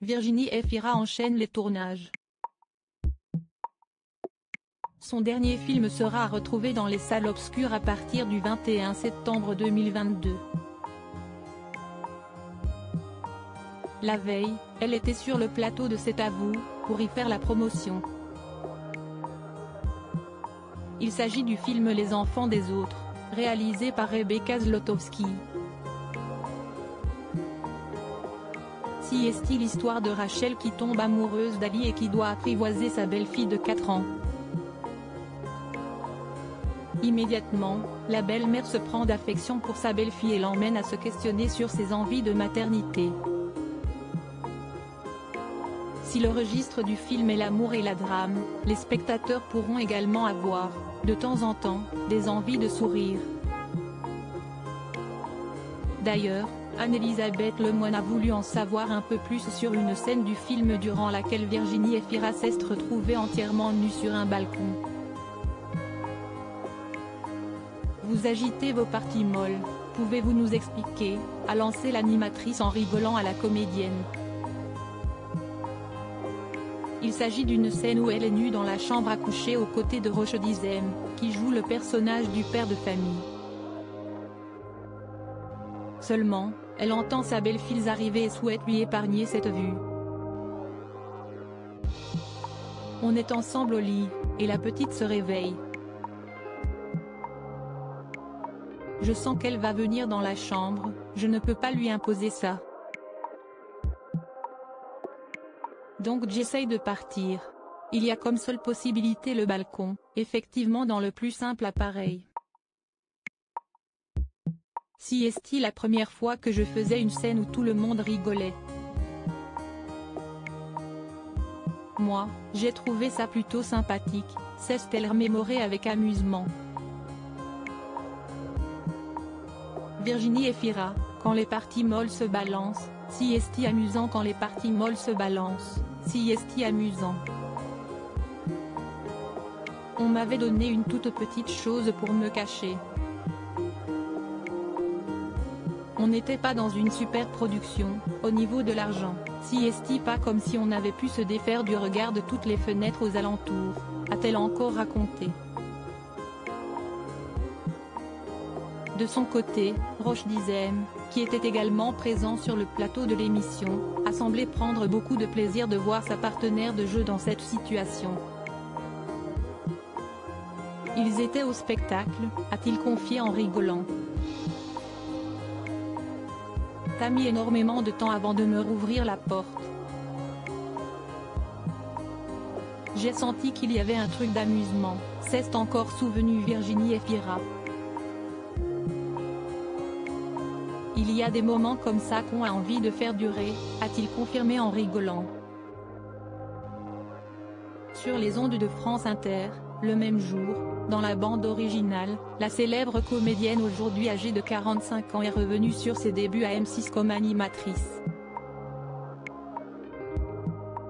Virginie Efira enchaîne les tournages. Son dernier film sera retrouvé dans les salles obscures à partir du 21 septembre 2022. La veille, elle était sur le plateau de C'est à vous, pour y faire la promotion. Il s'agit du film Les enfants des autres, réalisé par Rebecca Zlotowski. Si est-il l'histoire de Rachel qui tombe amoureuse d'Ali et qui doit apprivoiser sa belle-fille de 4 ans. Immédiatement, la belle-mère se prend d'affection pour sa belle-fille et l'emmène à se questionner sur ses envies de maternité. Si le registre du film est l'amour et la drame, les spectateurs pourront également avoir, de temps en temps, des envies de sourire. D'ailleurs, Anne-Elisabeth Lemoine a voulu en savoir un peu plus sur une scène du film durant laquelle Virginie Efira s'est retrouvée entièrement nue sur un balcon. Vous agitez vos parties molles, pouvez-vous nous expliquer, a lancé l'animatrice en rigolant à la comédienne. Il s'agit d'une scène où elle est nue dans la chambre à coucher aux côtés de Roche Dizem, qui joue le personnage du père de famille. Seulement, elle entend sa belle-fille arriver et souhaite lui épargner cette vue. On est ensemble au lit, et la petite se réveille. Je sens qu'elle va venir dans la chambre, je ne peux pas lui imposer ça. Donc j'essaye de partir. Il y a comme seule possibilité le balcon, effectivement dans le plus simple appareil. Si est-il la première fois que je faisais une scène où tout le monde rigolait. Moi, j'ai trouvé ça plutôt sympathique, s'est-elle remémorée avec amusement. Virginie Efira, quand les parties molles se balancent, si est-il amusant quand les parties molles se balancent, si est-il amusant. On m'avait donné une toute petite chose pour me cacher. On n'était pas dans une super production, au niveau de l'argent, si est-il pas comme si on avait pu se défaire du regard de toutes les fenêtres aux alentours, a-t-elle encore raconté. De son côté, Roche Dizem, qui était également présent sur le plateau de l'émission, a semblé prendre beaucoup de plaisir de voir sa partenaire de jeu dans cette situation. Ils étaient au spectacle, a-t-il confié en rigolant. T'as mis énormément de temps avant de me rouvrir la porte. J'ai senti qu'il y avait un truc d'amusement, s'est encore souvenu Virginie Efira. Il y a des moments comme ça qu'on a envie de faire durer, a-t-il confirmé en rigolant. Sur les ondes de France Inter, le même jour, dans la bande originale, la célèbre comédienne aujourd'hui âgée de 45 ans est revenue sur ses débuts à M6 comme animatrice.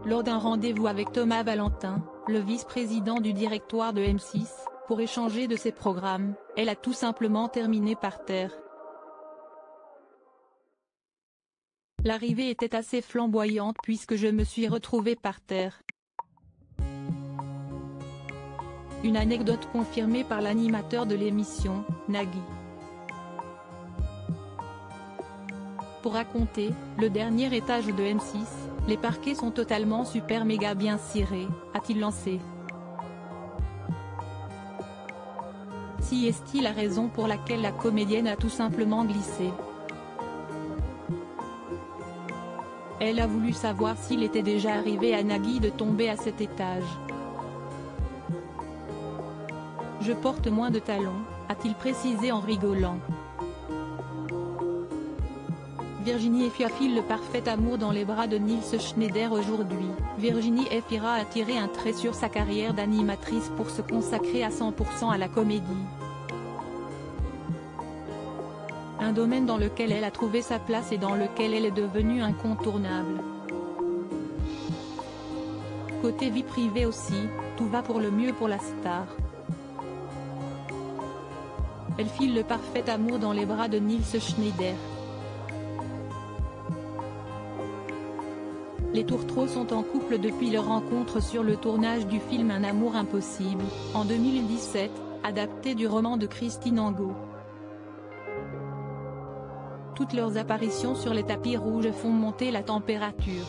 Lors d'un rendez-vous avec Thomas Valentin, le vice-président du directoire de M6, pour échanger de ses programmes, elle a tout simplement terminé par terre. L'arrivée était assez flamboyante puisque je me suis retrouvée par terre. Une anecdote confirmée par l'animateur de l'émission, Nagui. Pour raconter, le dernier étage de M6, les parquets sont totalement super méga bien cirés, a-t-il lancé. Si est-il la raison pour laquelle la comédienne a tout simplement glissé. Elle a voulu savoir s'il était déjà arrivé à Nagui de tomber à cet étage. Je porte moins de talons, a-t-il précisé en rigolant. Virginie Efira file le parfait amour dans les bras de Nils Schneider aujourd'hui. Virginie Efira a tiré un trait sur sa carrière d'animatrice pour se consacrer à 100% à la comédie. Un domaine dans lequel elle a trouvé sa place et dans lequel elle est devenue incontournable. Côté vie privée aussi, tout va pour le mieux pour la star. Elle file le parfait amour dans les bras de Nils Schneider. Les tourtereaux sont en couple depuis leur rencontre sur le tournage du film Un amour impossible, en 2017, adapté du roman de Christine Angot. Toutes leurs apparitions sur les tapis rouges font monter la température.